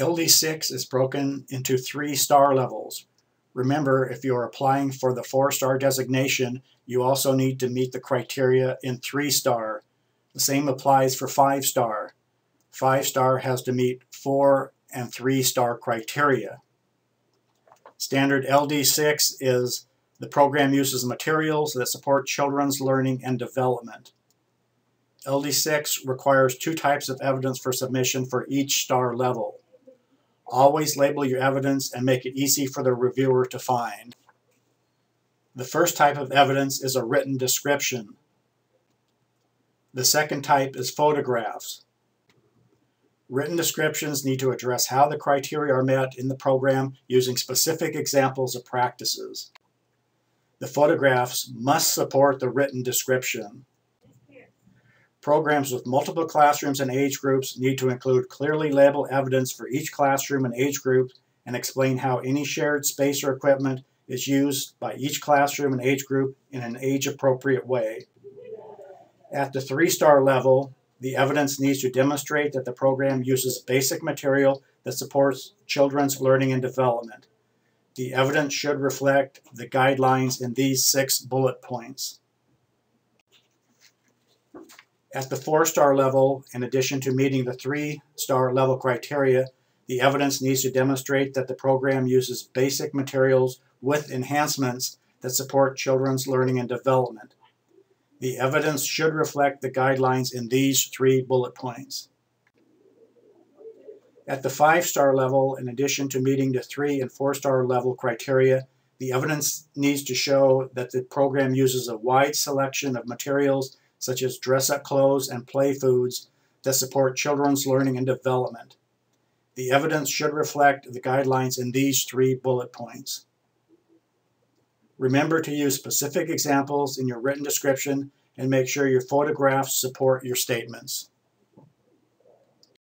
LD6 is broken into 3 star levels. Remember, if you are applying for the 4-star designation, you also need to meet the criteria in 3-star. The same applies for 5-star. 5-star has to meet 4 and 3-star criteria. Standard LD6 is the program uses materials that support children's learning and development. LD6 requires 2 types of evidence for submission for each star level. Always label your evidence and make it easy for the reviewer to find. The first type of evidence is a written description. The second type is photographs. Written descriptions need to address how the criteria are met in the program using specific examples of practices. The photographs must support the written description. Programs with multiple classrooms and age groups need to include clearly labeled evidence for each classroom and age group and explain how any shared space or equipment is used by each classroom and age group in an age-appropriate way. At the 3-star level, the evidence needs to demonstrate that the program uses basic material that supports children's learning and development. The evidence should reflect the guidelines in these 6 bullet points. At the 4-star level, in addition to meeting the 3-star level criteria, the evidence needs to demonstrate that the program uses basic materials with enhancements that support children's learning and development. The evidence should reflect the guidelines in these 3 bullet points. At the 5-star level, in addition to meeting the 3- and 4-star level criteria, the evidence needs to show that the program uses a wide selection of materials such as dress-up clothes and play foods that support children's learning and development. The evidence should reflect the guidelines in these 3 bullet points. Remember to use specific examples in your written description and make sure your photographs support your statements.